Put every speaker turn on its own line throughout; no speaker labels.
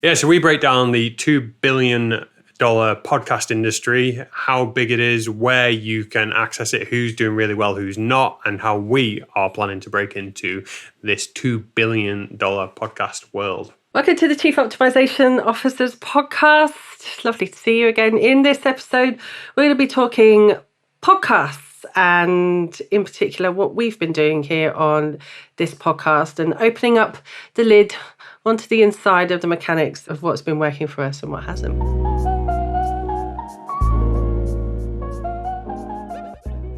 Yeah, so we break down the $2 billion podcast industry, how big it is, where you can access it, who's doing really well, who's not, and how we are planning to break into this $2 billion podcast world.
Welcome to the Chief Optimisation Officers podcast. Lovely to see you again. In this episode, we're going to be talking podcasts and in particular what we've been doing here on this podcast and opening up the lid onto the inside of the mechanics of what's been working for us and what hasn't.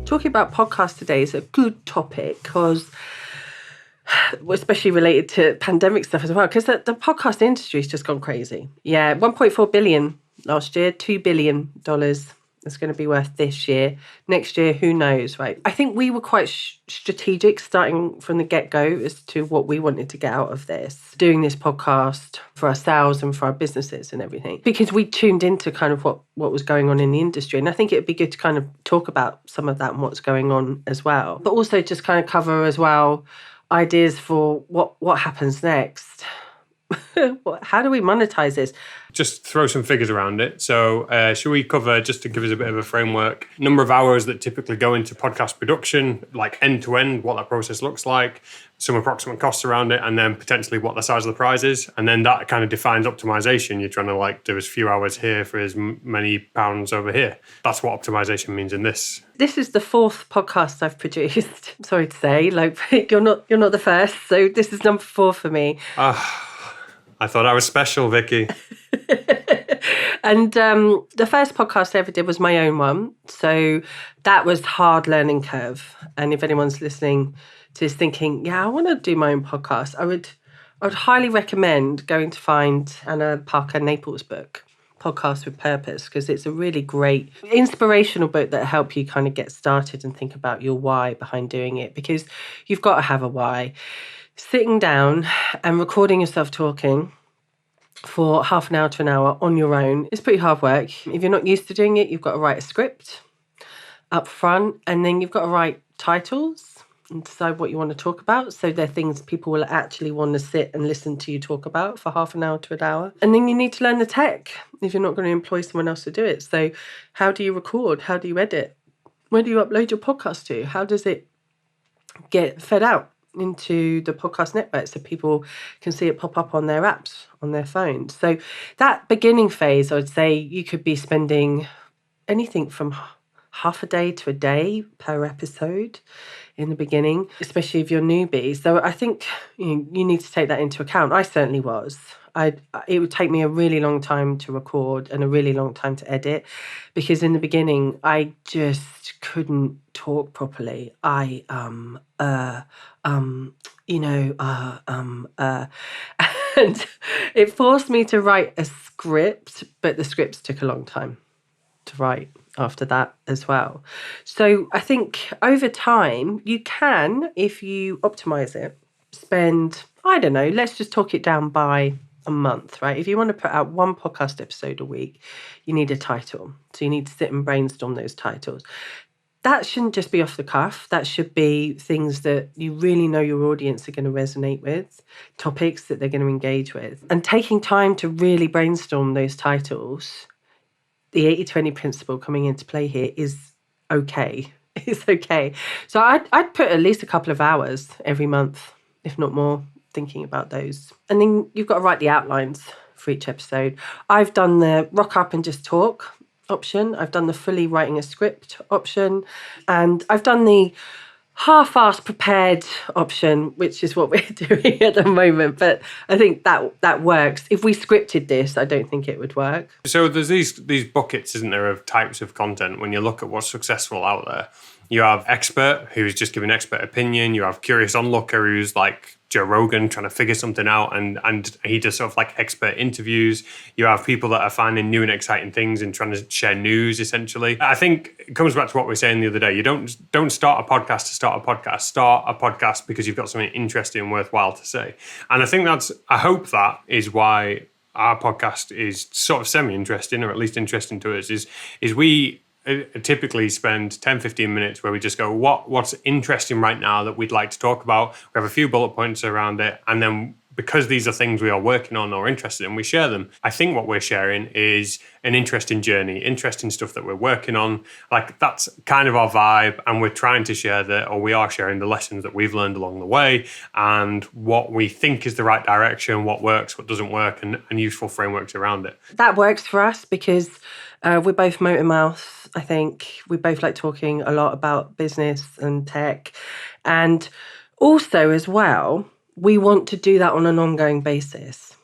Talking about podcasts today is a good topic because especially related to pandemic stuff as well, because the podcast industry has just gone crazy. Yeah, 1.4 billion last year, $2 billion is going to be worth this year. Next year, who knows, right? I think we were quite strategic starting from the get-go as to what we wanted to get out of this, doing this podcast for ourselves and for our businesses and everything, because we tuned into kind of what was going on in the industry. And I think it'd be good to kind of talk about some of that and what's going on as well, but also just kind of cover as well ideas for what happens next. How do we monetize this?
Just throw some figures around it. So should we cover, just to give us a bit of a framework, number of hours that typically go into podcast production, like end to end, what that process looks like, some approximate costs around it, and then potentially what the size of the prize is. And then that kind of defines optimization. You're trying to do as few hours here for as many pounds over here. That's what optimization means in this.
This is the fourth podcast I've produced. Sorry to say, you're not the first. So this is number 4 for me.
I thought I was special, Vicky.
And the first podcast I ever did was my own one. So that was hard learning curve. And if anyone's listening to this thinking, yeah, I want to do my own podcast, I would highly recommend going to find Anna Parker Naples' book, Podcast with Purpose, because it's a really great inspirational book that help you kind of get started and think about your why behind doing it, because you've got to have a why. Sitting down and recording yourself talking for half an hour to an hour on your own is pretty hard work. If you're not used to doing it, you've got to write a script up front, and then you've got to write titles and decide what you want to talk about. So they're things people will actually want to sit and listen to you talk about for half an hour to an hour. And then you need to learn the tech if you're not going to employ someone else to do it. So how do you record? How do you edit? Where do you upload your podcast to? How does it get fed out into the podcast network so people can see it pop up on their apps, on their phones? So that beginning phase, I would say you could be spending anything from half a day to a day per episode in the beginning, especially if you're newbie. So I think you need to take that into account. I certainly was. It would take me a really long time to record and a really long time to edit, because in the beginning I just couldn't talk properly. And it forced me to write a script, but the scripts took a long time to write after that as well. So I think over time you can, if you optimize it, spend, I don't know, let's just talk it down by a month, right? If you want to put out one podcast episode a week, you need a title. So you need to sit and brainstorm those titles. That shouldn't just be off the cuff. That should be things that you really know your audience are going to resonate with, topics that they're going to engage with. And taking time to really brainstorm those titles, the 80-20 principle coming into play here is okay. It's okay. So I'd put at least a couple of hours every month, if not more, thinking about those. And then you've got to write the outlines for each episode. I've done the rock up and just talk option. I've done the fully writing a script option. And I've done the half-assed prepared option, which is what we're doing at the moment. But I think that works. If we scripted this, I don't think it would work.
So there's these buckets, isn't there, of types of content when you look at what's successful out there. You have expert, who's just giving expert opinion. You have curious onlooker, who's like Joe Rogan trying to figure something out, and he does sort of like expert interviews. You have people that are finding new and exciting things and trying to share news, essentially. I think it comes back to what we were saying the other day. You don't start a podcast to start a podcast. Start a podcast because you've got something interesting and worthwhile to say. And I hope that is why our podcast is sort of semi-interesting, or at least interesting to us, is we typically spend 10-15 minutes where we just go, what's interesting right now that we'd like to talk about. We have a few bullet points around it, and then because these are things we are working on or interested in, we share them. I think what we're sharing is an interesting journey, interesting stuff that we're working on. Like, that's kind of our vibe, and we're trying to share that, or we are sharing the lessons that we've learned along the way and what we think is the right direction, what works, what doesn't work, and useful frameworks around it.
That works for us because we're both motor mouths. I think we both like talking a lot about business and tech. And also, as well, we want to do that on an ongoing basis,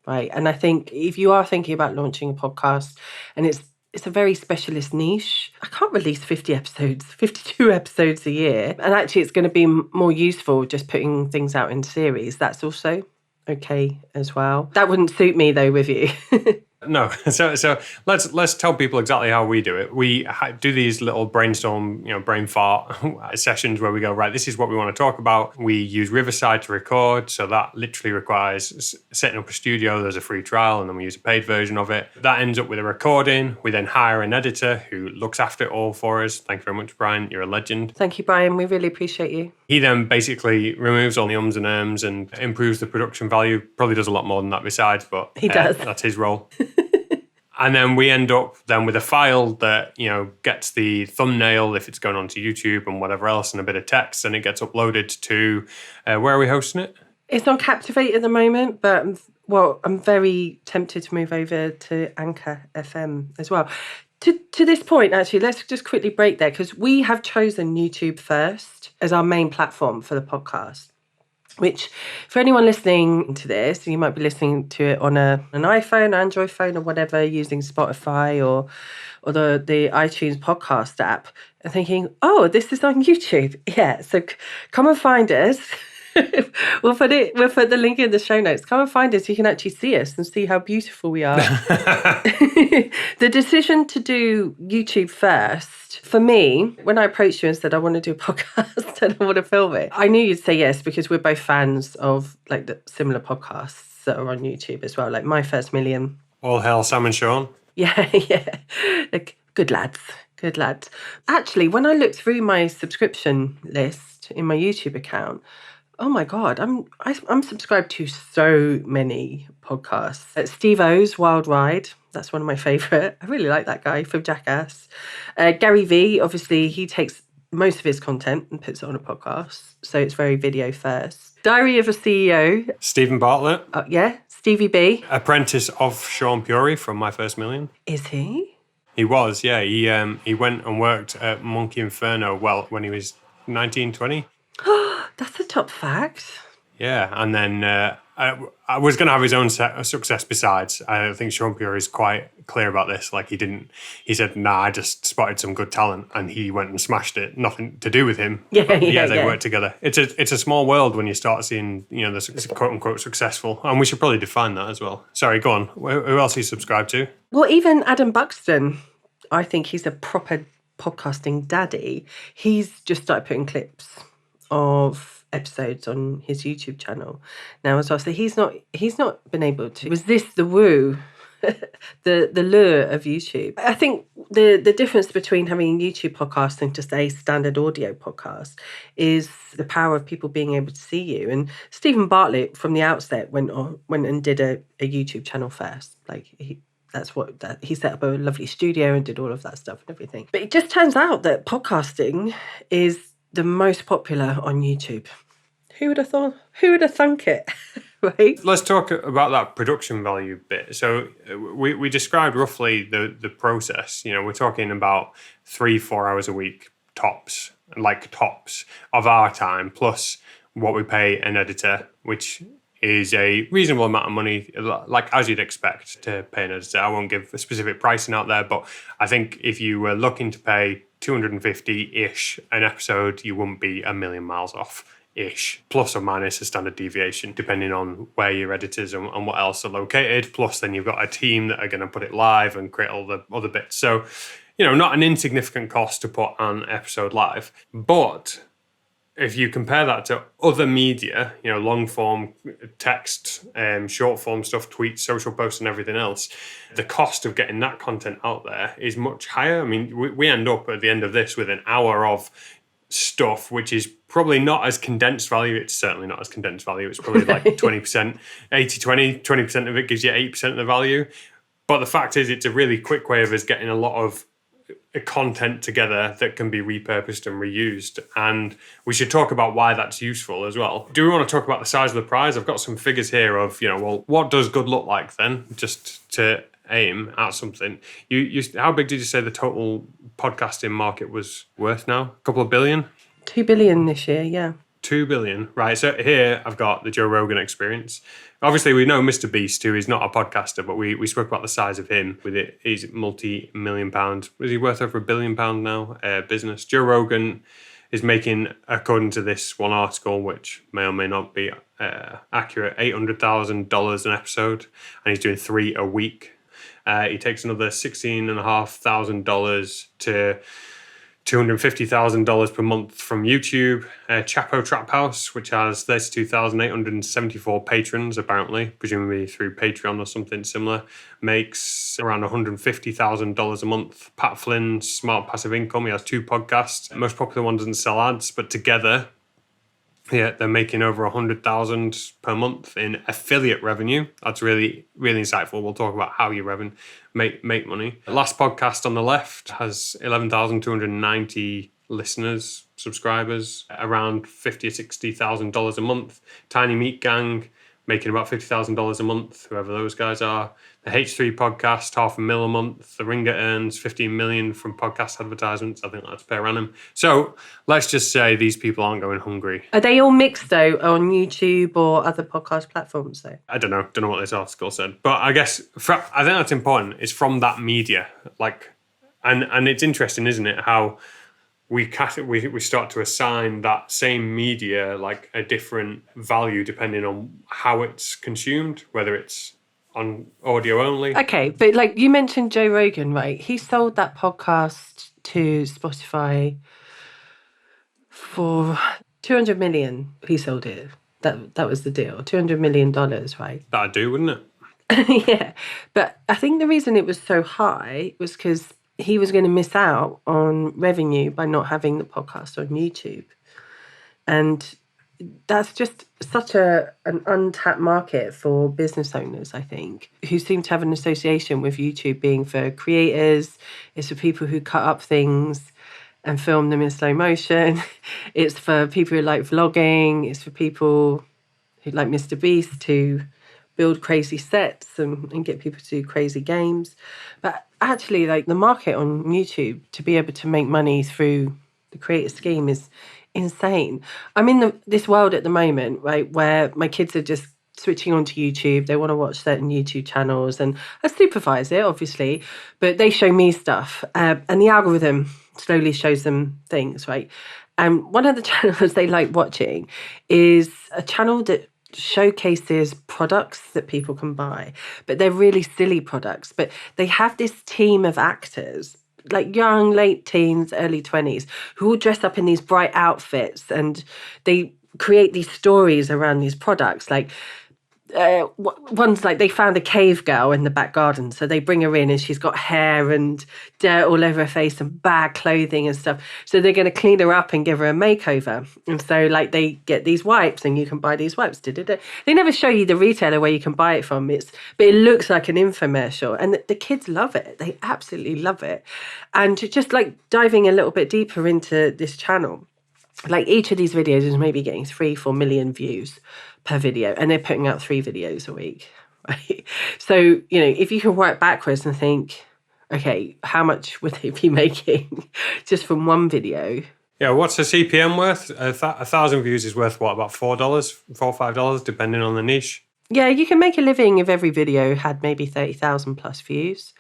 right? And I think if you are thinking about launching a podcast and it's a very specialist niche, I can't release 50 episodes, 52 episodes a year. And actually, it's going to be more useful just putting things out in series. That's also okay as well. That wouldn't suit me, though, with you.
No, so let's tell people exactly how we do it. We do these little brainstorm, brain fart sessions where we go, right, this is what we want to talk about. We use Riverside to record, so that literally requires setting up a studio. There's a free trial, and then we use a paid version of it. That ends up with a recording. We then hire an editor who looks after it all for us. Thank you very much, Brian. You're a legend.
Thank you, Brian. We really appreciate you.
He then basically removes all the ums and erms and improves the production value. Probably does a lot more than that besides, but
he does.
That's his role. And then we end up then with a file that, gets the thumbnail if it's going onto YouTube and whatever else, and a bit of text, and it gets uploaded to, where are we hosting it?
It's on Captivate at the moment, but I'm very tempted to move over to Anchor FM as well. To this point, actually, let's just quickly break there, because we have chosen YouTube first as our main platform for the podcast. Which, for anyone listening to this, you might be listening to it on an iPhone, Android phone, or whatever, using Spotify or the iTunes podcast app, and thinking, oh, this is on YouTube. Yeah, so come and find us. We'll put the link in the show notes. Come and find us. You can actually see us and see how beautiful we are. The decision to do YouTube first, for me, when I approached you and said I want to do a podcast and I want to film it, I knew you'd say yes, because we're both fans of like the similar podcasts that are on YouTube as well, like My First Million.
All Hail Sam and Sean.
Yeah. Like, good lads. Actually, when I looked through my subscription list in my YouTube account, oh my God, I'm subscribed to so many podcasts. Steve O's Wild Ride, that's one of my favourite. I really like that guy from Jackass. Gary V, obviously, he takes most of his content and puts it on a podcast, so it's very video first. Diary of a CEO.
Stephen Bartlett.
Yeah, Stevie B.
Apprentice of Sean Puri from My First Million.
Is he?
He was, yeah. He went and worked at Monkey Inferno, when he was 19, 20.
That's a top fact.
Yeah, and then I was going to have his own success besides. I think Sean Pure is quite clear about this. Like, he said, nah, I just spotted some good talent, and he went and smashed it. Nothing to do with him. They worked together. It's a small world when you start seeing, the quote unquote successful, and we should probably define that as well. Sorry, go on. Who else are you subscribed to?
Well, even Adam Buxton, I think he's a proper podcasting daddy. He's just started putting clips of episodes on his YouTube channel now as well. So he's not been able to resist the woo, the lure of YouTube. I think the difference between having a YouTube podcast and just a standard audio podcast is the power of people being able to see you. And Stephen Bartlett from the outset went and did a YouTube channel first. Like he set up a lovely studio and did all of that stuff and everything. But it just turns out that podcasting is the most popular on YouTube. Who would have thought? Who would have thunk it? Right?
Let's talk about that production value bit. So we described roughly the process. We're talking about 3-4 hours a week tops of our time, plus what we pay an editor, which is a reasonable amount of money, like as you'd expect to pay an editor. I won't give a specific pricing out there, but I think if you were looking to pay 250-ish an episode, you wouldn't be a million miles off-ish, plus or minus a standard deviation, depending on where your editors and what else are located. Plus, then you've got a team that are going to put it live and create all the other bits. So, not an insignificant cost to put an episode live. But if you compare that to other media, long form text, short form stuff, tweets, social posts and everything else, the cost of getting that content out there is much higher. I mean, we end up at the end of this with an hour of stuff, which is probably not as condensed value. It's certainly not as condensed value. It's probably like 20%, 80-20, 20% of it gives you 8% of the value. But the fact is, it's a really quick way of us getting a lot of content together that can be repurposed and reused. And we should talk about why that's useful as well. Do we want to talk about the size of the prize? I've got some figures here of, well, what does good look like then? Just to aim at something. You how big did you say the total podcasting market was worth now? A couple of billion?
2 billion this year, yeah.
2 billion. Right. So here I've got the Joe Rogan Experience. Obviously, we know Mr. Beast, who is not a podcaster, but we spoke about the size of him with it. He's multi-million pound. Is he worth over £1 billion now? Business. Joe Rogan is making, according to this one article, which may or may not be accurate, $800,000 an episode, and he's doing 3 a week. He takes another $16,500 to $250,000 per month from YouTube. Chapo Trap House, which has 32,874 patrons, apparently, presumably through Patreon or something similar, makes around $150,000 a month. Pat Flynn's Smart Passive Income, he has 2 podcasts. The most popular one doesn't sell ads, but together, they're making over $100,000 per month in affiliate revenue. That's really, really insightful. We'll talk about how you make money. The last podcast on the left has 11,290 listeners, subscribers, around $50,000 or $60,000 a month. Tiny Meat Gang making about $50,000 a month, whoever those guys are. The H3 podcast, $500,000 a month. The Ringer earns $15 million from podcast advertisements. I think that's per annum. So let's just say these people aren't going hungry.
Are they all mixed, though, on YouTube or other podcast platforms, though?
I don't know what this article said. But I guess, I think that's important. It's from that media. And it's interesting, isn't it, how we start to assign that same media like a different value depending on how it's consumed, whether it's on audio only.
Okay, but like you mentioned Joe Rogan, right? He sold that podcast to Spotify for $200 million. He sold it. That was the deal. $200 million, right?
That'd do, wouldn't it?
Yeah. But I think the reason it was so high was because he was going to miss out on revenue by not having the podcast on YouTube. And that's just such an untapped market for business owners, I think, who seem to have an association with YouTube being for creators. It's for people who cut up things and film them in slow motion. It's for people who like vlogging. It's for people who like Mr. Beast to build crazy sets and get people to do crazy games. But actually, like the market on YouTube to be able to make money through the creator scheme is insane. I'm in this world at the moment, right, where my kids are just switching onto YouTube. They want to watch certain YouTube channels, and I supervise it, obviously, but they show me stuff, and the algorithm slowly shows them things, right? And one of the channels they like watching is a channel that showcases products that people can buy, but they're really silly products. But they have this team of actors, like young, late teens, early 20s, who all dress up in these bright outfits, and they create these stories around these products. Like one's like they found a cave girl in the back garden, so they bring her in and she's got hair and dirt all over her face and bad clothing and stuff, so they're going to clean her up and give her a makeover. And so like they get these wipes and you can buy these wipes. They never show you the retailer where you can buy it from, but it looks like an infomercial, and the kids love it. They absolutely love it. And just like diving a little bit deeper into this channel, like each of these videos is maybe getting 3-4 million views per video, and they're putting out 3 videos a week, right? So, if you can work backwards and think, okay, how much would they be making just from one video?
Yeah, what's a CPM worth? 1,000 views is worth what, about $4, $4 or $5, depending on the niche?
Yeah, you can make a living if every video had maybe 30,000 plus views.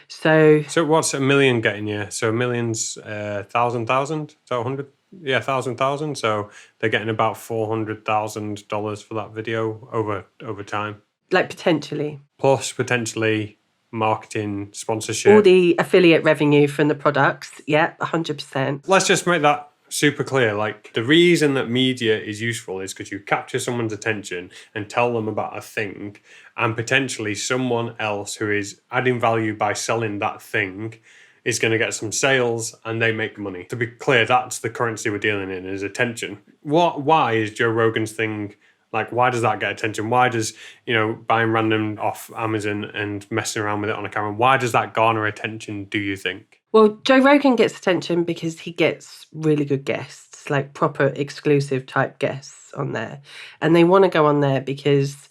So
what's a million getting you? So a million's 1,000? Is that 100? Yeah, 1,000. So they're getting about $400,000 for that video over time.
Like potentially.
Plus potentially marketing, sponsorship.
All the affiliate revenue from the products. Yeah, 100%.
Let's just make that super clear. Like the reason that media is useful is because you capture someone's attention and tell them about a thing, and potentially someone else who is adding value by selling that thing is going to get some sales and they make money. To be clear, that's the currency we're dealing in, is attention. Why is Joe Rogan's thing, like, why does that get attention? Why does, buying random off Amazon and messing around with it on a camera, why does that garner attention, do you think?
Well, Joe Rogan gets attention because he gets really good guests, like proper exclusive type guests on there. And they want to go on there because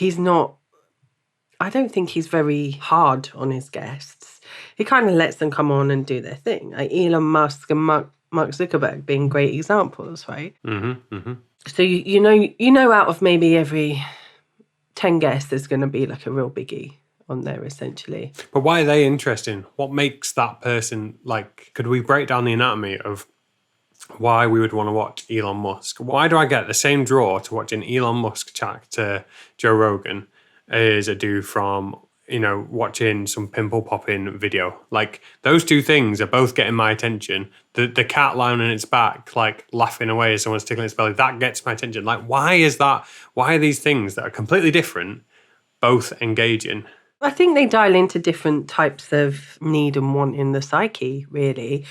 I don't think he's very hard on his guests. He kind of lets them come on and do their thing. Like Elon Musk and Mark Zuckerberg being great examples, right?
Mm-hmm, mm-hmm.
So you know out of maybe every 10 guests, there's going to be like a real biggie on there, essentially.
But why are they interesting? What makes that person, like, could we break down the anatomy of why we would want to watch Elon Musk? Why do I get the same draw to watching Elon Musk chat to Joe Rogan as I do from, watching some pimple popping video? Like, those two things are both getting my attention. The cat lying on its back, like laughing away as someone's tickling its belly, that gets my attention. Like, why is that? Why are these things that are completely different both engaging?
I think they dial into different types of need and want in the psyche, really.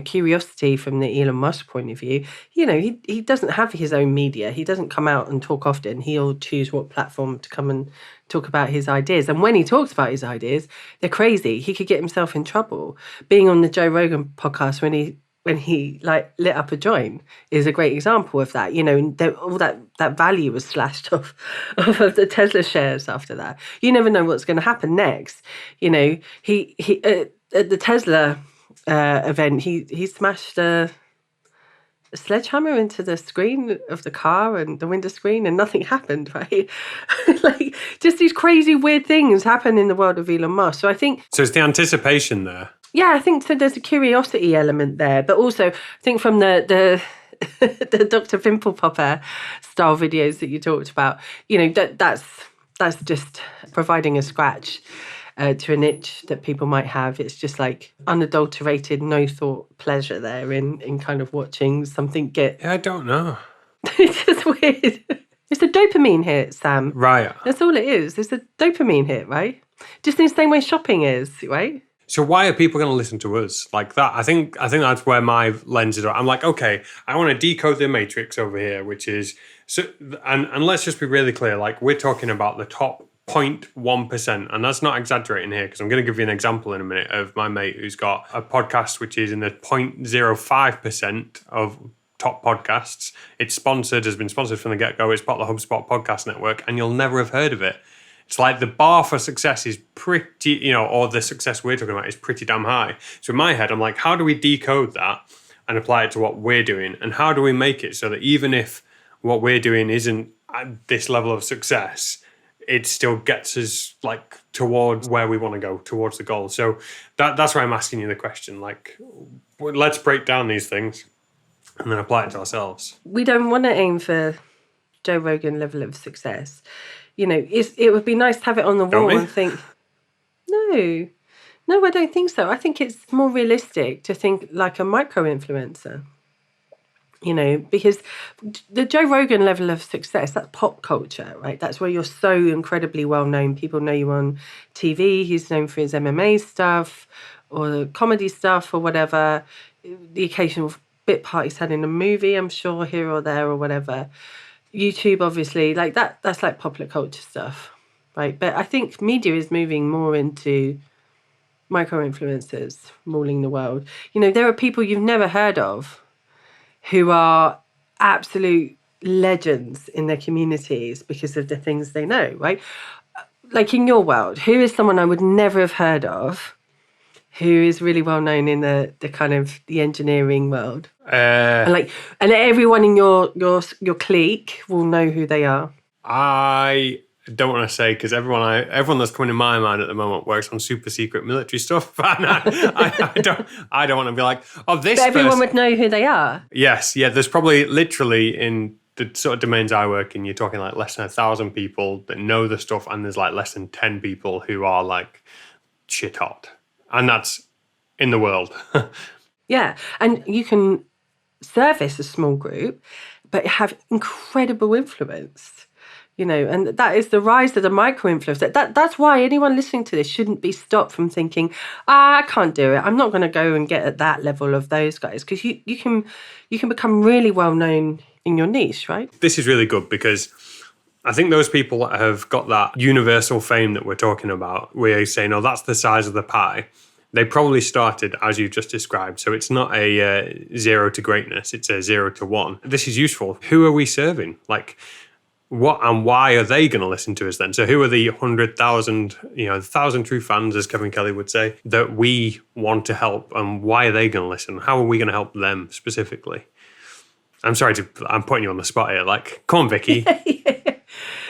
Curiosity from the Elon Musk point of view. He doesn't have his own media. He doesn't come out and talk often. He'll choose what platform to come and talk about his ideas. And when he talks about his ideas, they're crazy. He could get himself in trouble. Being on the Joe Rogan podcast when he like lit up a joint is a great example of that. All that value was slashed off of the Tesla shares after that. You never know what's going to happen next. He at the Tesla event, he smashed a sledgehammer into the screen of the car and the window screen, and nothing happened, right? Like, just these crazy weird things happen in the world of Elon Musk. So I think
it's the anticipation there.
Yeah, I think so. There's a curiosity element there, but also I think from the the Dr. Pimple Popper style videos that you talked about, that's just providing a scratch to an itch that people might have. It's just like unadulterated, no thought pleasure there in kind of watching something get.
Yeah, I don't know.
It's just weird. It's a dopamine hit, Sam.
Right.
That's all it is. It's a dopamine hit, right? Just in the same way shopping is, right?
So why are people going to listen to us like that? I think that's where my lens is. I'm like, okay, I want to decode the matrix over here, which is so. And let's just be really clear. Like, we're talking about the top 0.1%, and that's not exaggerating here, because I'm going to give you an example in a minute of my mate who's got a podcast which is in the 0.05% of top podcasts. It's sponsored, has been sponsored from the get-go. It's part of the HubSpot podcast network, and you'll never have heard of it. It's like the bar for success is pretty, or the success we're talking about is pretty damn high. So in my head, I'm like, how do we decode that and apply it to what we're doing? And how do we make it so that even if what we're doing isn't at this level of success, it still gets us like towards where we want to go, towards the goal? So that's why I'm asking you the question. Like, let's break down these things and then apply it to ourselves.
We don't want to aim for Joe Rogan level of success. It would be nice to have it on the wall and think, no, I don't think so. I think it's more realistic to think like a micro-influencer, because the Joe Rogan level of success, that's pop culture, right? That's where you're so incredibly well known. People know you on TV. He's known for his MMA stuff or the comedy stuff or whatever, the occasional bit part he's had in a movie, I'm sure, here or there or whatever. YouTube, obviously, like that's like popular culture stuff, right? But I think media is moving more into micro-influencers ruling the world. There are people you've never heard of who are absolute legends in their communities because of the things they know, right? Like in your world, who is someone I would never have heard of who is really well known in the kind of the engineering world? And everyone in your clique will know who they are.
I don't want to say, because everyone that's coming in my mind at the moment works on super secret military stuff, and I don't want to be like, oh, this. But
everyone would know who they are.
Yes, yeah. There's probably literally in the sort of domains I work in, you're talking like less than 1,000 people that know the stuff, and there's like less than 10 people who are like shit hot, and that's in the world.
Yeah, and you can service a small group, but have incredible influence. And that is the rise of the micro-influencer. That's why anyone listening to this shouldn't be stopped from thinking, I can't do it. I'm not going to go and get at that level of those guys, because you can become really well known in your niche, right?
This is really good because I think those people that have got that universal fame that we're talking about, where you're saying, oh, that's the size of the pie, they probably started as you just described. So it's not a 0 to greatness, it's a 0 to 1. This is useful. Who are we serving? Like, what and why are they going to listen to us then? So who are the 100,000, 1,000 true fans, as Kevin Kelly would say, that we want to help, and why are they going to listen? How are we going to help them specifically? I'm sorry I'm putting you on the spot here. Like, come on, Vicky.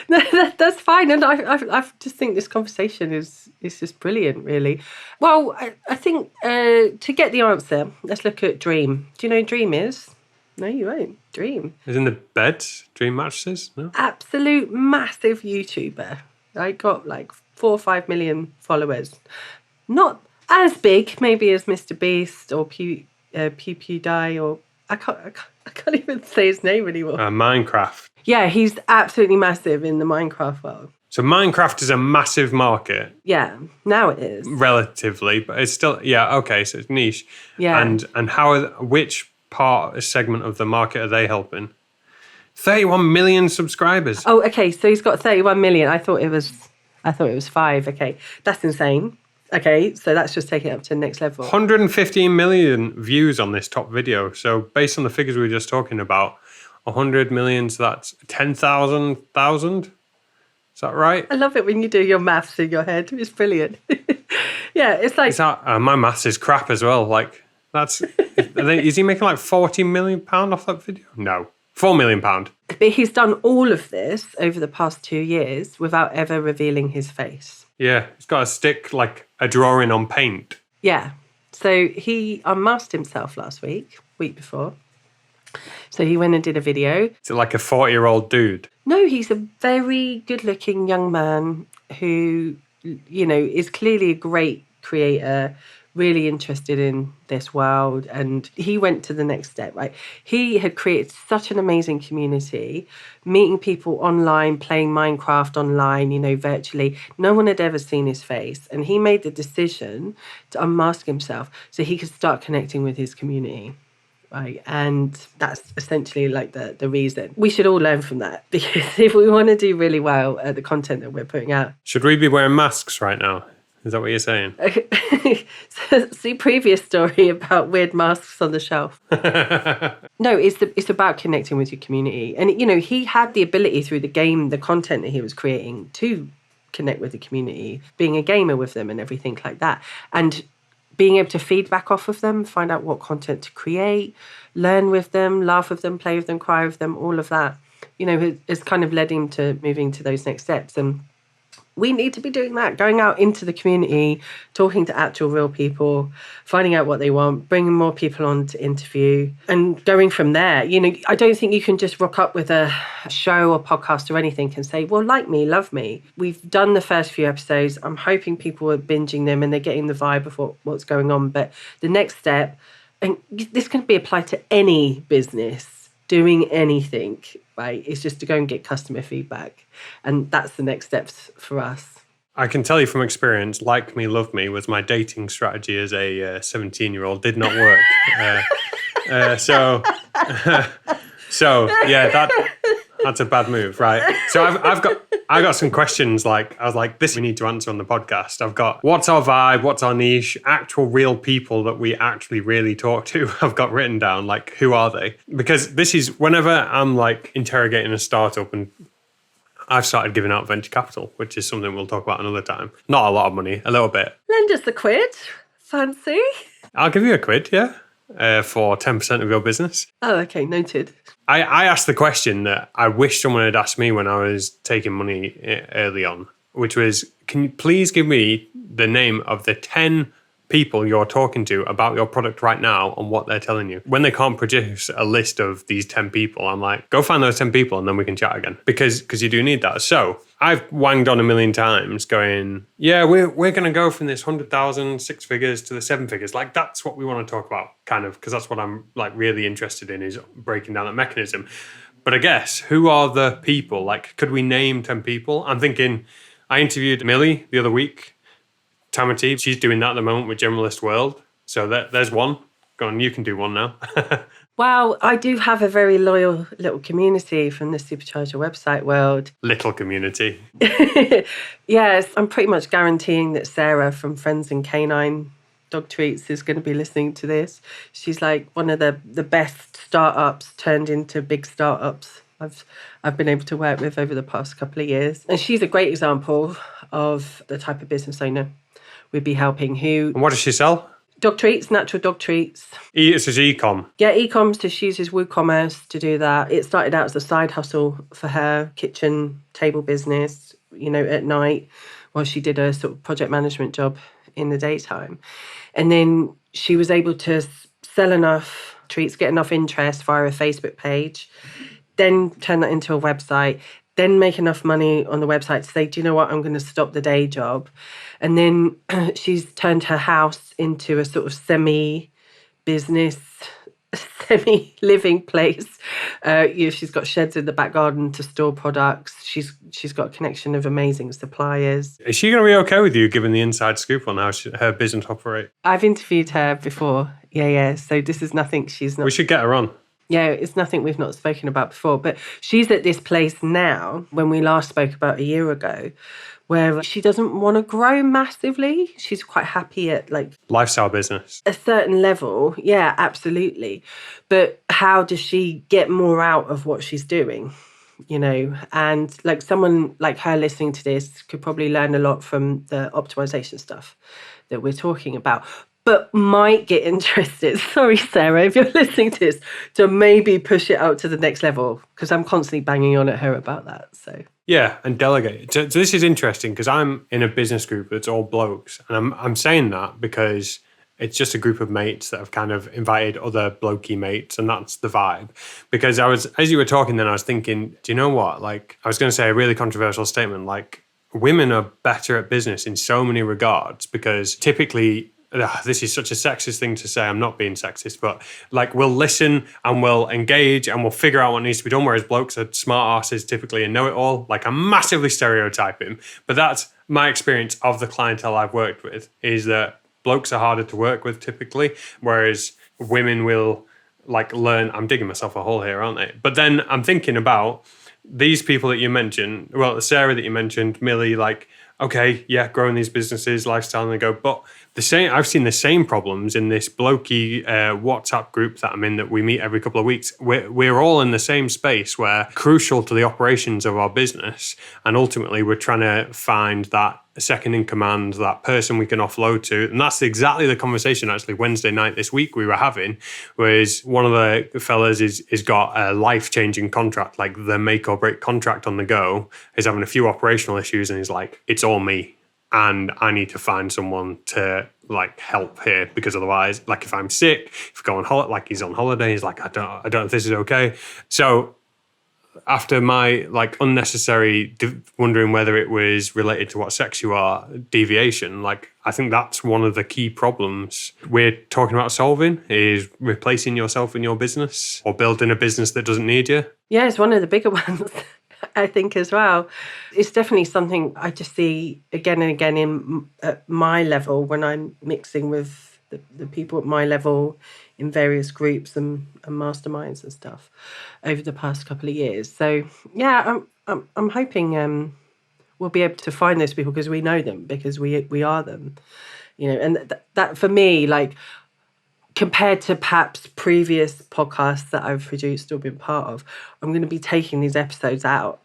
No, that's fine. And I just think this conversation is just brilliant, really. Well, I think to get the answer, let's look at Dream. Do you know who Dream is? No, you won't. Dream.
Is in the bed, Dream mattresses? No?
Absolute massive YouTuber. I got like 4 or 5 million followers. Not as big, maybe, as Mr. Beast or PewDiePie, or I can't even say his name anymore.
Minecraft.
Yeah, he's absolutely massive in the Minecraft world.
So Minecraft is a massive market.
Yeah, now it is.
Relatively, but it's still, okay, so it's niche.
Yeah.
And which segment of the market are they helping? 31 million subscribers.
Oh, okay, so he's got 31 million. I thought it was 5. Okay, that's insane. Okay, so that's just taking it up to the next level.
115 million views on this top video. So based on the figures we were just talking about, 100 million, so that's 10,000. Is that right?
I love it when you do your maths in your head. It's brilliant. Yeah, it's like...
my maths is crap as well. Like, is he making like 40 million pound off that video? No, 4 million pound.
But he's done all of this over the past 2 years without ever revealing his face.
Yeah, he's got a stick, like a drawing on paint.
Yeah, so he unmasked himself last week before. So he went and did a video.
Is it like a 40-year-old dude?
No, he's a very good-looking young man who, is clearly a great creator, really interested in this world. And he went to the next step, right? He had created such an amazing community, meeting people online, playing Minecraft online, virtually. No one had ever seen his face. And he made the decision to unmask himself so he could start connecting with his community. Right, and that's essentially like the reason. We should all learn from that, because if we want to do really well at the content that we're putting out.
Should we be wearing masks right now? Is that what you're saying?
See previous story about weird masks on the shelf. No, it's about connecting with your community. And, he had the ability through the game, the content that he was creating, to connect with the community, being a gamer with them and everything like that. And being able to feedback off of them, find out what content to create, learn with them, laugh with them, play with them, cry with them, all of that, has kind of led him to moving to those next steps. And we need to be doing that, going out into the community, talking to actual real people, finding out what they want, bringing more people on to interview, and going from there. I don't think you can just rock up with a show or podcast or anything and say, well, like me, love me. We've done the first few episodes. I'm hoping people are binging them and they're getting the vibe of what's going on. But the next step, and this can be applied to any business doing anything, right? It's just to go and get customer feedback. And that's the next steps for us.
I can tell you from experience, like me, love me was my dating strategy as a 17-year-old. Did not work. So yeah, that's a bad move, right? So I got some questions. Like, I was like, this we need to answer on the podcast. I've got, what's our vibe? What's our niche? Actual real people that we actually really talk to. I've got written down, like, who are they? Because this is, whenever I'm like interrogating a startup, and I've started giving out venture capital, which is something we'll talk about another time. Not a lot of money, a little bit.
Lend us a quid. Fancy?
I'll give you a quid, yeah, for 10% of your business.
Oh, okay, noted.
I asked the question that I wish someone had asked me when I was taking money early on, which was, can you please give me the name of the 10 people you're talking to about your product right now and what they're telling you? When they can't produce a list of these 10 people, I'm like, go find those 10 people and then we can chat again, because you do need that. So I've wanged on a million times going, yeah, we're going to go from this 100,000, 6 figures to the 7 figures. Like, that's what we want to talk about, kind of, because that's what I'm like really interested in, is breaking down that mechanism. But I guess, who are the people? Like, could we name 10 people? I'm thinking, I interviewed Millie the other week, Tamati. She's doing that at the moment with Generalist World. So there's one. Go on, you can do one now.
Well, I do have a very loyal little community from the Supercharger website world.
Little community.
Yes, I'm pretty much guaranteeing that Sarah from Friends and Canine Dog Treats is going to be listening to this. She's like one of the best startups turned into big startups I've been able to work with over the past couple of years. And she's a great example of the type of business owner we'd be helping who...
And what does she sell?
Dog treats, natural dog treats.
It's his e-com.
Yeah, e-com, so she uses WooCommerce to do that. It started out as a side hustle for her, kitchen table business, at night, while she did a sort of project management job in the daytime. And then she was able to sell enough treats, get enough interest via a Facebook page, then turn that into a website, then make enough money on the website to say, do you know what, I'm going to stop the day job. And then she's turned her house into a sort of semi-business, semi-living place. She's got sheds in the back garden to store products. She's got a connection of amazing suppliers.
Is she going to be okay with you giving the inside scoop on how her business operates?
I've interviewed her before. Yeah. So this is nothing she's not...
We should get her on.
Yeah, it's nothing we've not spoken about before. But she's at this place now, when we last spoke about a year ago, where she doesn't want to grow massively. She's quite happy at
lifestyle business.
A certain level. Yeah, absolutely. But how does she get more out of what she's doing? And someone like her listening to this could probably learn a lot from the optimization stuff that we're talking about. But might get interested, sorry, Sarah, if you're listening to this, to maybe push it out to the next level, because I'm constantly banging on at her about that. So
yeah, and delegate. So this is interesting because I'm in a business group that's all blokes, and I'm saying that because it's just a group of mates that have kind of invited other blokey mates, and that's the vibe. Because as you were talking, then I was thinking, do you know what? I was going to say a really controversial statement, women are better at business in so many regards because typically. This is such a sexist thing to say. I'm not being sexist, but we'll listen and we'll engage and we'll figure out what needs to be done. Whereas blokes are smart asses typically and know it all. I'm massively stereotyping, but that's my experience of the clientele I've worked with is that blokes are harder to work with typically, whereas women will learn. I'm digging myself a hole here, aren't I? But then I'm thinking about these people that you mentioned. Well, Sarah that you mentioned, Millie, okay, yeah, growing these businesses, lifestyle, and they go, but I've seen the same problems in this blokey WhatsApp group that I'm in that we meet every couple of weeks. We're all in the same space where crucial to the operations of our business. And ultimately, we're trying to find that second in command, that person we can offload to. And that's exactly the conversation actually Wednesday night this week we were having, whereas one of the fellas is got a life-changing contract, the make or break contract on the go, is having a few operational issues and he's like, it's all me. And I need to find someone to help here because otherwise, if I'm sick, if I go on holiday, he's on holiday, he's I don't know if this is okay. So after my unnecessary wondering whether it was related to what sex you are deviation, I think that's one of the key problems we're talking about solving is replacing yourself in your business or building a business that doesn't need you.
Yeah, it's one of the bigger ones. I think as well. It's definitely something I just see again and again at my level when I'm mixing with the people at my level in various groups and masterminds and stuff over the past couple of years. So yeah, I'm hoping we'll be able to find those people because we know them, because we are them, and that for me, compared to perhaps previous podcasts that I've produced or been part of, I'm going to be taking these episodes out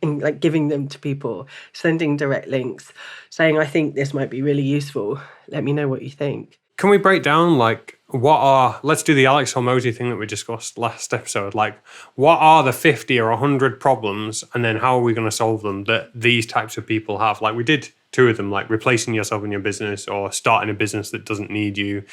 and giving them to people, sending direct links, saying, I think this might be really useful. Let me know what you think.
Can we break down let's do the Alex Hormozy thing that we discussed last episode. What are the 50 or 100 problems and then how are we going to solve them that these types of people have? We did 2 of them, replacing yourself in your business or starting a business that doesn't need you.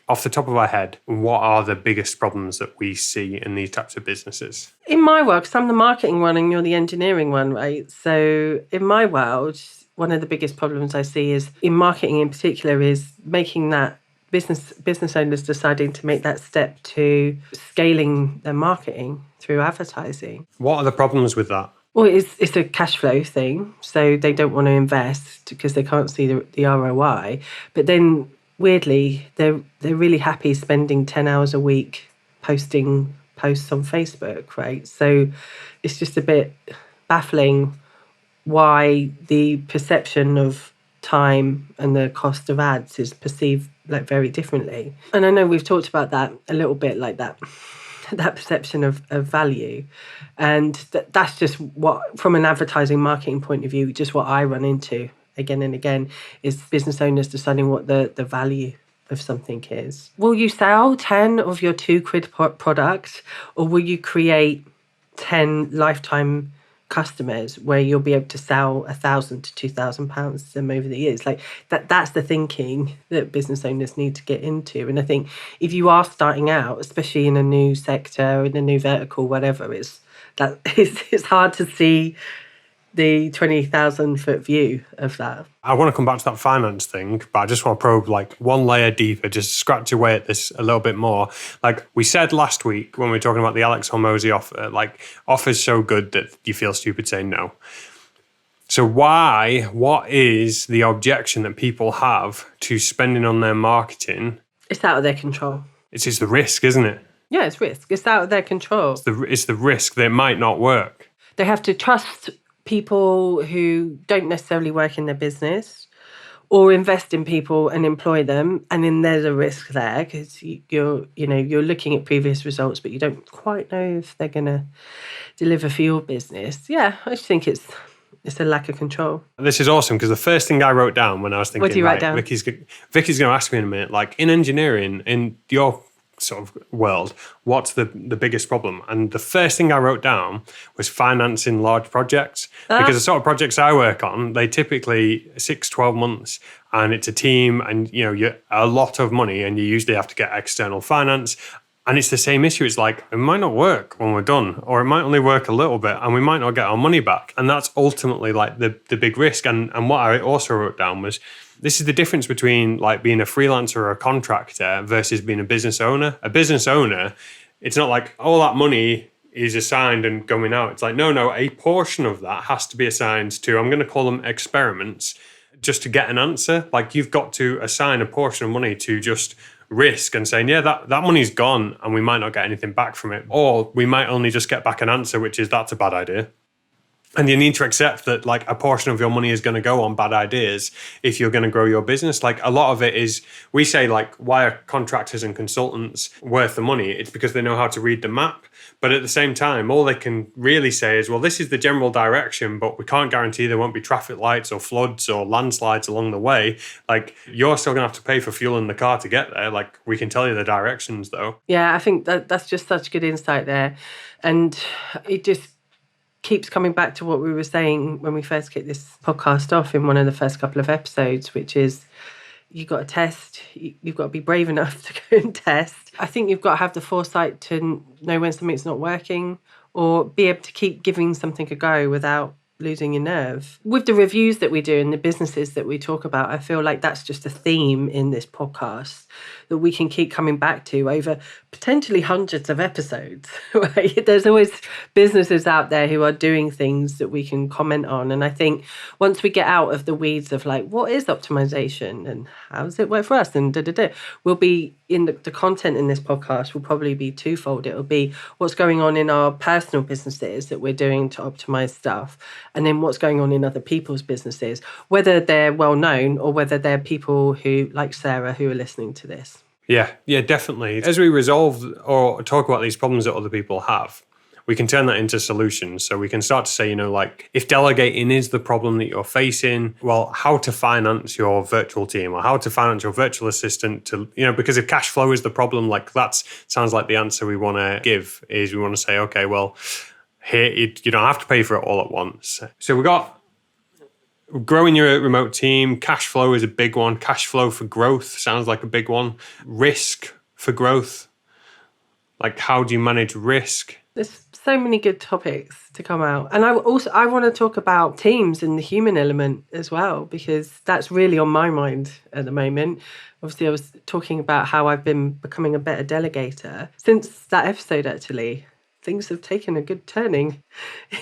Off the top of our head, what are the biggest problems that we see in these types of businesses?
In my world, because I'm the marketing one and you're the engineering one, right? So in my world, one of the biggest problems I see is in marketing in particular is making that business owners deciding to make that step to scaling their marketing through advertising.
What are the problems with that?
Well, it's a cash flow thing, so they don't want to invest because they can't see the ROI. But then, weirdly, they're really happy spending 10 hours a week posting posts on Facebook, right? So it's just a bit baffling why the perception of time and the cost of ads is perceived like very differently. And I know we've talked about that a little bit, like that perception of value. And that's just what, from an advertising marketing point of view, just what I run into again and again, is business owners deciding what the value of something is. Will you sell 10 of your £2 product, or will you create 10 lifetime customers where you'll be able to sell £1,000 to £2,000 to them over the years? Like that's the thinking that business owners need to get into. And I think if you are starting out, especially in a new sector, in a new vertical, whatever, it's hard to see the 20,000-foot view of that.
I want to come back to that finance thing, but I just want to probe like one layer deeper, just scratch away at this a little bit more. Like we said last week when we were talking about the Alex Hormozy offer, like offer's so good that you feel stupid saying no. So what is the objection that people have to spending on their marketing?
It's out of their control.
It's the risk, isn't it?
Yeah, it's risk. It's out of their control.
It's the risk that it might not work.
They have to trust people who don't necessarily work in their business, or invest in people and employ them, and then there's a risk there because you're looking at previous results, but you don't quite know if they're going to deliver for your business. Yeah, I just think it's a lack of control.
This is awesome because the first thing I wrote down when I was thinking,
what do you write down?
Vicky's going to ask me in a minute, like in engineering, in your sort of world, what's the biggest problem? And the first thing I wrote down was financing large projects, because the sort of projects I work on, they typically 6-12 months, and it's a team, and you're a lot of money, and you usually have to get external finance. And it's the same issue. It's like, it might not work when we're done, or it might only work a little bit and we might not get our money back. And that's ultimately like the big risk. And what I also wrote down was, this is the difference between like being a freelancer or a contractor versus being a business owner. A business owner, it's not like all that money is assigned and going out. It's like, no, a portion of that has to be assigned to, I'm going to call them experiments, just to get an answer. Like you've got to assign a portion of money to just risk and saying, yeah, that money's gone and we might not get anything back from it. Or we might only just get back an answer, which is that's a bad idea. And you need to accept that like a portion of your money is going to go on bad ideas if you're going to grow your business. Like a lot of it is, we say like, why are contractors and consultants worth the money? It's because they know how to read the map. But at the same time, all they can really say is, well, this is the general direction, but we can't guarantee there won't be traffic lights or floods or landslides along the way. Like you're still going to have to pay for fuel in the car to get there. Like we can tell you the directions though.
Yeah, I think that's just such good insight there. And it just keeps coming back to what we were saying when we first kicked this podcast off in one of the first couple of episodes, which is you've got to test, you've got to be brave enough to go and test. I think you've got to have the foresight to know when something's not working, or be able to keep giving something a go without losing your nerve. With the reviews that we do and the businesses that we talk about, I feel like that's just a theme in this podcast that we can keep coming back to over potentially hundreds of episodes. Right? There's always businesses out there who are doing things that we can comment on. And I think once we get out of the weeds of like, what is optimization and how does it work for us? And we'll be in the content in this podcast will probably be twofold. It'll be what's going on in our personal businesses that we're doing to optimize stuff, and then what's going on in other people's businesses, whether they're well known or whether they're people who, like Sarah, who are listening to this.
Yeah, definitely. As we resolve or talk about these problems that other people have, we can turn that into solutions. So we can start to say, like if delegating is the problem that you're facing, well, how to finance your virtual team or how to finance your virtual assistant to, because if cash flow is the problem, like that sounds like the answer we want to give is we want to say, okay, well, here you don't have to pay for it all at once. So we got growing your remote team. Cash flow is a big one. Cash flow for growth sounds like a big one. Risk for growth. Like how do you manage risk?
There's so many good topics to come out. And I want to talk about teams and the human element as well, because that's really on my mind at the moment. Obviously, I was talking about how I've been becoming a better delegator. Since that episode, actually, things have taken a good turning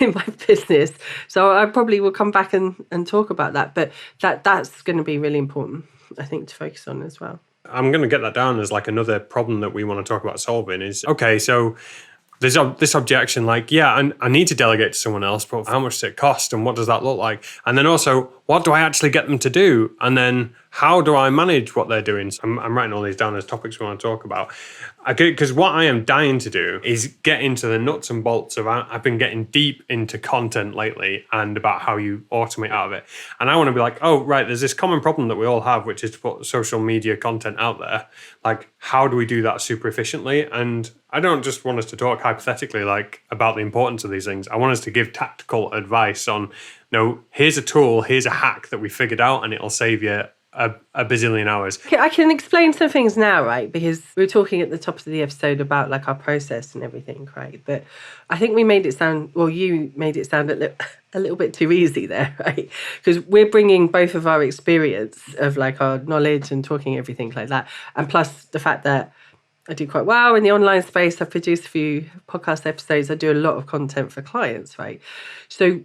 in my business. So I probably will come back and talk about that. But that's going to be really important, I think, to focus on as well.
I'm going to get that down as like another problem that we want to talk about solving is, okay, so there's this objection like, yeah, I need to delegate to someone else, but how much does it cost and what does that look like? And then also, what do I actually get them to do? And then how do I manage what they're doing? So I'm writing all these down as topics we want to talk about. Because what I am dying to do is get into the nuts and bolts of, I've been getting deep into content lately and about how you automate out of it. And I want to be like, oh, right, there's this common problem that we all have, which is to put social media content out there. Like, how do we do that super efficiently? And I don't just want us to talk hypothetically like about the importance of these things. I want us to give tactical advice on, no, here's a tool, here's a hack that we figured out and it'll save you a bazillion hours.
I can explain some things now, right? Because we were talking at the top of the episode about like our process and everything, right? But I think we made it sound, well, you made it sound a little bit too easy there, right? Because we're bringing both of our experience of like our knowledge and talking everything like that. And plus the fact that I do quite well in the online space. I've produced a few podcast episodes. I do a lot of content for clients, right? So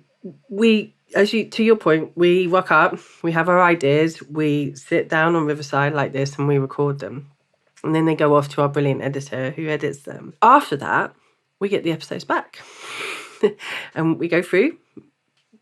to your point, we rock up, we have our ideas, we sit down on Riverside like this and we record them. And then they go off to our brilliant editor who edits them. After that, we get the episodes back and we go through,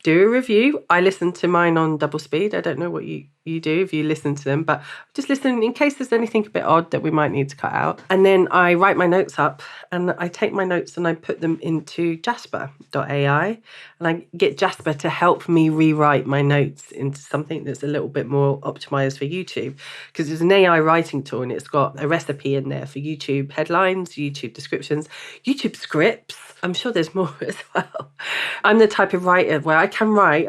do a review. I listen to mine on double speed. I don't know what you do if you listen to them, but just listen in case there's anything a bit odd that we might need to cut out. And then I write my notes up and I take my notes and I put them into Jasper.ai and I get Jasper to help me rewrite my notes into something that's a little bit more optimized for YouTube, because it's an AI writing tool and it's got a recipe in there for YouTube headlines, YouTube descriptions, YouTube scripts. I'm sure there's more as well. I'm the type of writer where I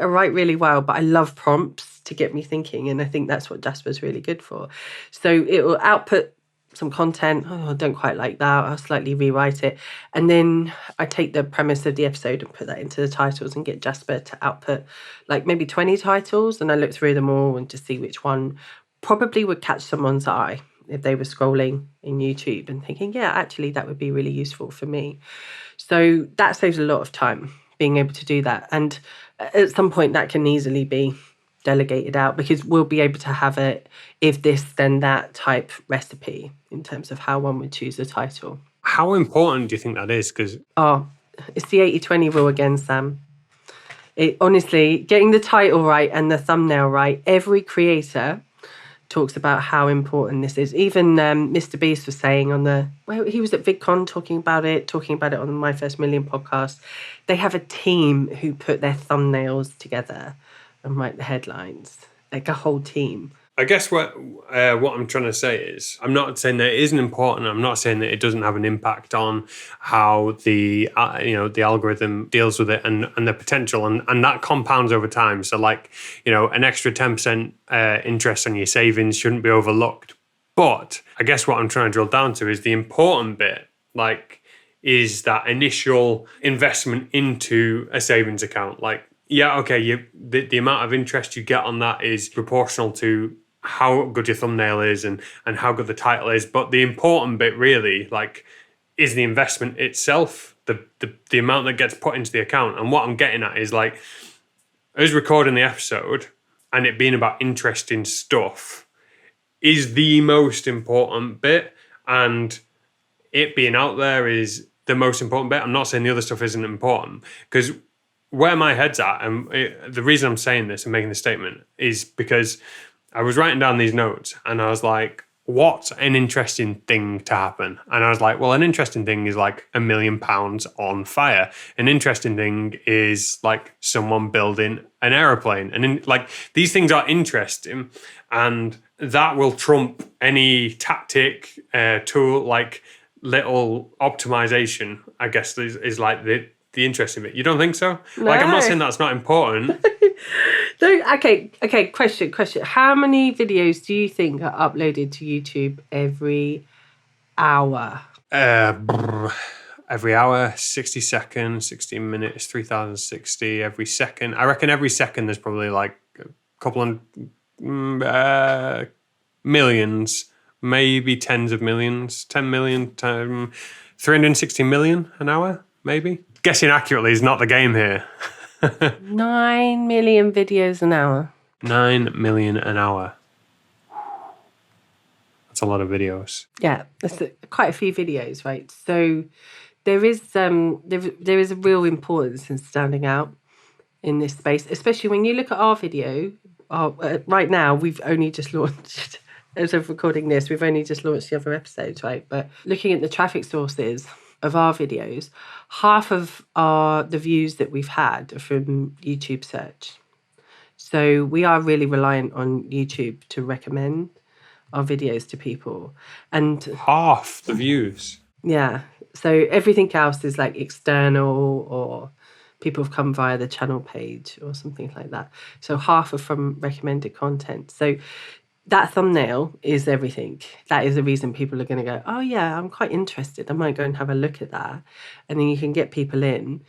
write really well, but I love prompts to get me thinking. And I think that's what Jasper's really good for. So it will output some content. Oh, I don't quite like that. I'll slightly rewrite it. And then I take the premise of the episode and put that into the titles and get Jasper to output like maybe 20 titles. And I look through them all and to see which one probably would catch someone's eye if they were scrolling in YouTube and thinking, yeah, actually, that would be really useful for me. So that saves a lot of time being able to do that. And at some point that can easily be delegated out because we'll be able to have it if this then that type recipe in terms of how one would choose a title.
How important do you think that is? Because
it's the 80-20 rule again, Sam. Honestly, getting the title right and the thumbnail right, every creator talks about how important this is. Even Mr. Beast was saying he was at VidCon talking about it on My First Million podcast. They have a team who put their thumbnails together and write the headlines, like a whole team.
I guess what I'm trying to say is, I'm not saying that it isn't important. I'm not saying that it doesn't have an impact on how the algorithm deals with it and the potential, and that compounds over time. So like, an extra 10% interest on your savings shouldn't be overlooked. But I guess what I'm trying to drill down to is the important bit, like, is that initial investment into a savings account. Like, yeah, okay, the amount of interest you get on that is proportional to how good your thumbnail is and how good the title is. But the important bit really, like, is the investment itself, the amount that gets put into the account. And what I'm getting at is, like, us recording the episode and it being about interesting stuff is the most important bit. And it being out there is the most important bit. I'm not saying the other stuff isn't important, because where my head's at, and the reason I'm saying this and making this statement is because I was writing down these notes and I was like, what's an interesting thing to happen? And I was like, well, an interesting thing is like £1 million on fire. An interesting thing is like someone building an aeroplane. And these things are interesting, and that will trump any tactic, tool, like little optimization, I guess is like the interesting bit. You don't think so?
No.
Like, I'm not saying that's not important.
No, okay, question. How many videos do you think are uploaded to YouTube every hour?
every hour, 60 seconds, 60 minutes, 3060 every second. I reckon every second there's probably like a couple of millions, maybe tens of millions, 10 million, 360 million an hour, maybe. Guessing accurately is not the game here.
9 million videos an hour.
9 million an hour. That's a lot of videos.
Yeah, that's quite a few videos, right? So there is there is a real importance in standing out in this space, especially when you look at our video. Right now, we've only just launched, as of recording this, we've only just launched the other episodes, right? But looking at the traffic sources of our videos, half of the views that we've had are from YouTube search. So we are really reliant on YouTube to recommend our videos to people. And
half the views.
Yeah. So everything else is like external, or people have come via the channel page or something like that. So half are from recommended content. So that thumbnail is everything. That is the reason people are going to go, oh yeah, I'm quite interested. I might go and have a look at that. And then you can get people in,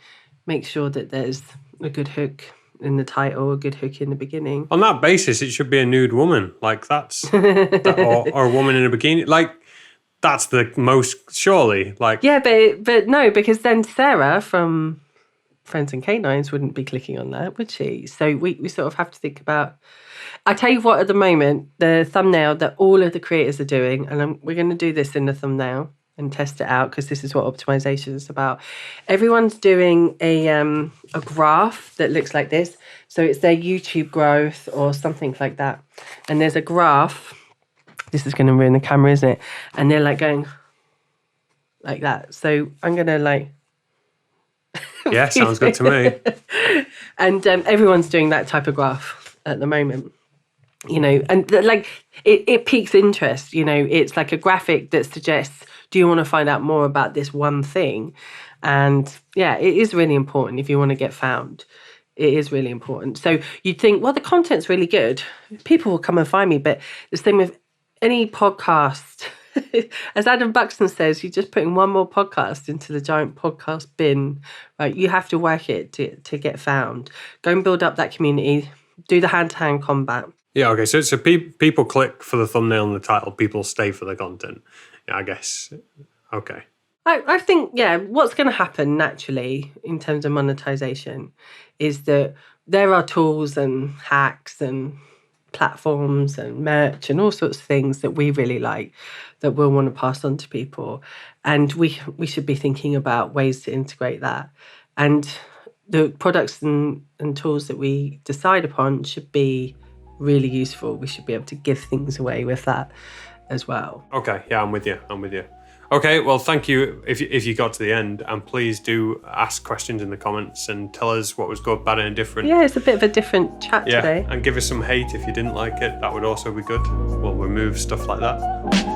make sure that there's a good hook in the title, a good hook in the beginning.
On that basis, it should be a nude woman. Like that's, or a woman in a bikini. Like that's the most, surely. Like
yeah, but no, because then Sarah from Friends and Canines wouldn't be clicking on that, would she? So we sort of have to think about. I tell you what, at the moment, the thumbnail that all of the creators are doing, and we're going to do this in the thumbnail and test it out because this is what optimization is about. Everyone's doing a graph that looks like this. So it's their YouTube growth or something like that. And there's a graph. This is going to ruin the camera, isn't it? And they're like going like that. So I'm going to like...
Yeah, sounds good to me.
And everyone's doing that type of graph at the moment. You know, and like it piques interest. You know, it's like a graphic that suggests, do you want to find out more about this one thing? And yeah, it is really important if you want to get found. It is really important. So you'd think, well, the content's really good. People will come and find me. But the same with any podcast. As Adam Buxton says, you're just putting one more podcast into the giant podcast bin. Right? You have to work it to get found. Go and build up that community. Do the hand-to-hand combat.
Yeah, okay. So people click for the thumbnail and the title. People stay for the content. Yeah, I guess. Okay.
I think, yeah, what's going to happen naturally in terms of monetization is that there are tools and hacks and platforms and merch and all sorts of things that we really like that we'll want to pass on to people. And we should be thinking about ways to integrate that. And the products and tools that we decide upon should be really useful. We should be able to give things away with that as well.
Okay, yeah, I'm with you. Okay, well, thank you if you got to the end, and please do ask questions in the comments and tell us what was good, bad, and indifferent.
Yeah, it's a bit of a different chat today.
And give us some hate if you didn't like it. That would also be good. We'll remove stuff like that.